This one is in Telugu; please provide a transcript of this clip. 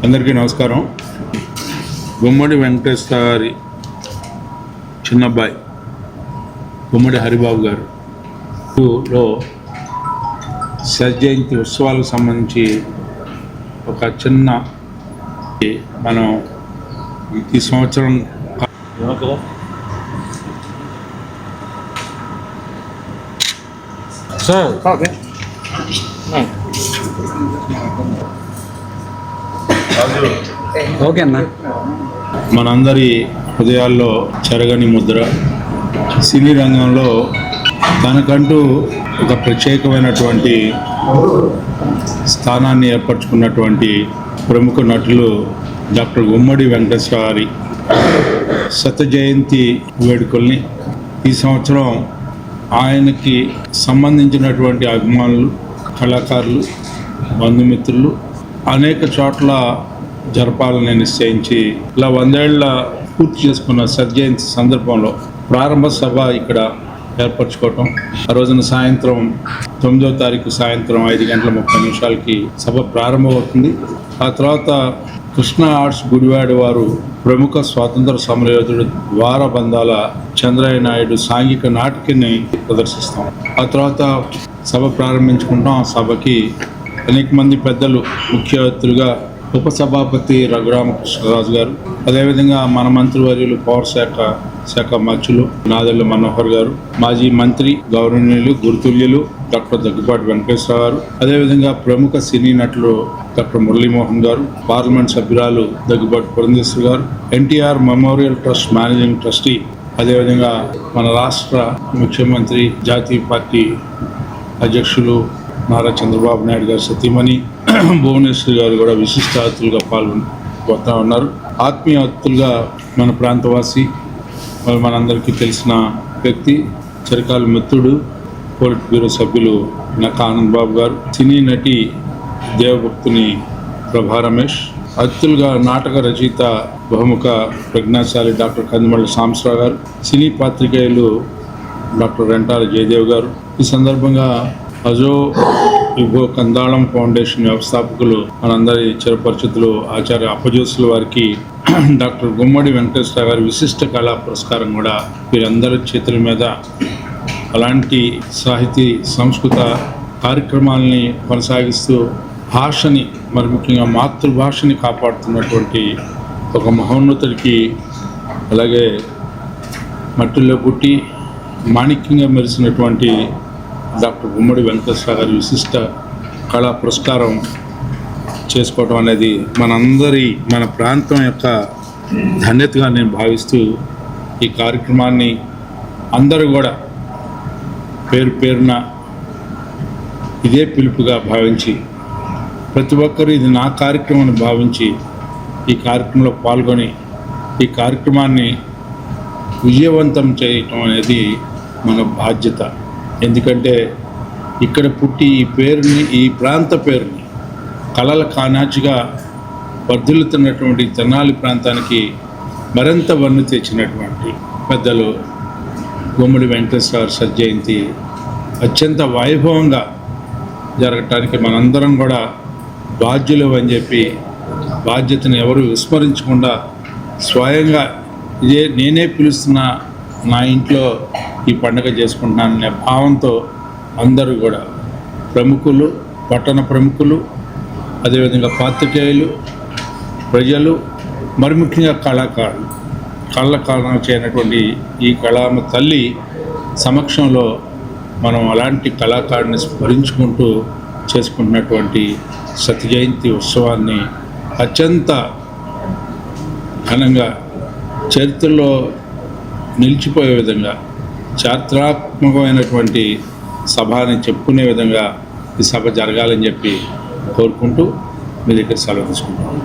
అందరికీ నమస్కారం. గుమ్మడి వెంకటేశ్వర గారి చిన్నబ్బాయి గుమ్మడి హరిబాబు గారు జయంతి ఉత్సవాలకు సంబంధించి ఒక చిన్న మనం ఈ సంవత్సరం ఓకే అన్న, మనందరి హృదయాల్లో చెరగని ముద్ర, సినీ రంగంలో తనకంటూ ఒక ప్రత్యేకమైనటువంటి స్థానాన్ని ఏర్పరచుకున్నటువంటి ప్రముఖ నటులు డాక్టర్ గుమ్మడి వెంకటేశ్వర గారి జయంతి వేడుకల్ని ఈ సంవత్సరం ఆయనకి సంబంధించినటువంటి అభిమానులు, కళాకారులు, బంధుమిత్రులు అనేక చోట్ల జరపాలని నిశ్చయించి ఇలా 100 ఏళ్ల పూర్తి చేసుకున్న జయంతి సందర్భంలో ప్రారంభ సభ ఇక్కడ ఏర్పరచుకోవటం. ఆ రోజున సాయంత్రం 9వ తారీఖు సాయంత్రం 5:30 సభ ప్రారంభమవుతుంది. ఆ తర్వాత కృష్ణ ఆర్ట్స్ గుడివాడ వారు ప్రముఖ స్వాతంత్ర సమరయోధుడు ద్వారబంధాల చంద్రయ్య నాయుడు సాంఘిక నాటికని ప్రదర్శిస్తాం. ఆ తర్వాత సభ ప్రారంభించుకుంటాం. ఆ సభకి అనేక మంది పెద్దలు ముఖ్య అతిథులుగా ఉపసభాపతి రఘురామకృష్ణరాజు గారు, అదేవిధంగా మన మంత్రివర్యులు పౌర శాఖ మంత్రులు నాదెళ్ల మనోహర్ గారు, మాజీ మంత్రి గౌరవనీయులు గురుతుల్యులు డాక్టర్ దగ్గుబాటి వెంకటేశ్వర గారు, అదేవిధంగా ప్రముఖ సినీ నటులు డాక్టర్ మురళీమోహన్ గారు, పార్లమెంట్ సభ్యురాలు దగ్గుబాటి పురంధేశ్వరి గారు, NTR memorial trust managing trustee, అదేవిధంగా మన రాష్ట్ర ముఖ్యమంత్రి జాతీయ పార్టీ అధ్యక్షులు నారా చంద్రబాబు నాయుడు గారు సతీమణి భువనేశ్వరి గారు కూడా విశిష్ట అతిథులుగా పాల్గొంటూ ఉన్నారు. ఆత్మీయ అతిథులుగా మన ప్రాంతవాసి, మనందరికీ తెలిసిన వ్యక్తి, చిరకాల మిత్రుడు, పోలిట్ బ్యూరో సభ్యులు నక్కా ఆనంద్ బాబు గారు, సినీ నటి దేవభక్తుని ప్రభా రమేష్, అతిథులుగా నాటక రచయిత బహుముఖ ప్రజ్ఞాశాలి డాక్టర్ కందిమళ్ళ సాంబశివరావు గారు, సినీ పాత్రికేయులు డాక్టర్ రెంటాల జయదేవ్ గారు. ఈ సందర్భంగా అజో విభో కందాళం ఫౌండేషన్ వ్యవస్థాపకులు మనందరి చిరపరిచితులు ఆచార్య అప్పజోసుల వారికి డాక్టర్ గుమ్మడి వెంకటేశ్వర గారి విశిష్ట కళా పురస్కారం కూడా వీరందరి చేతుల మీద అలాంటి సాహితీ సంస్కృత కార్యక్రమాలని కొనసాగిస్తూ భాషని, మరి ముఖ్యంగా మాతృభాషని కాపాడుతున్నటువంటి ఒక మహోన్నతుడికి, అలాగే మట్టిలో పుట్టి మాణిక్యంగా మెరిసినటువంటి డాక్టర్ గుమ్మడి వెంకటేశ్వర గారి విశిష్ట కళా పురస్కారం చేసుకోవడం అనేది మన ప్రాంతం యొక్క ధన్యతగా నేను భావిస్తూ ఈ కార్యక్రమాన్ని అందరూ కూడా పేరు పేరున ఇదే పిలుపుగా భావించి, ప్రతి ఒక్కరూ ఇది నా కార్యక్రమాన్ని భావించి ఈ కార్యక్రమంలో పాల్గొని ఈ కార్యక్రమాన్ని విజయవంతం చేయటం అనేది మన బాధ్యత. ఎందుకంటే ఇక్కడ పుట్టి ఈ ప్రాంత పేరుని కళల కానాచిగా వర్ధిల్లుతున్నటువంటి తెనాలి ప్రాంతానికి మరింత వన్నె తెచ్చినటువంటి పెద్దలు గుమ్మడి వెంకటేశ్వర జయంతి అత్యంత వైభవంగా జరగటానికి మనందరం కూడా బాధ్యులు అని చెప్పి, బాధ్యతను ఎవరు విస్మరించకుండా స్వయంగా నేనే పిలుస్తున్నా, నా ఇంట్లో ఈ పండుగ చేసుకుంటున్నాననే భావంతో అందరూ కూడా ప్రముఖులు, పట్టణ ప్రముఖులు, అదేవిధంగా పాత్రికేయులు, ప్రజలు, మరి ముఖ్యంగా కళాకారులు, కళాకారులు చేయనటువంటి ఈ కళామ తల్లి సమక్షంలో మనం అలాంటి కళాకారుని స్మరించుకుంటూ చేసుకుంటున్నటువంటి జయంతి ఉత్సవాన్ని అత్యంత ఘనంగా చరిత్రలో నిలిచిపోయే విధంగా చారిత్రాత్మకమైనటువంటి సభ అని చెప్పుకునే విధంగా ఈ సభ జరగాలని చెప్పి కోరుకుంటూ మీ దగ్గర సెలవు తీసుకుంటాం.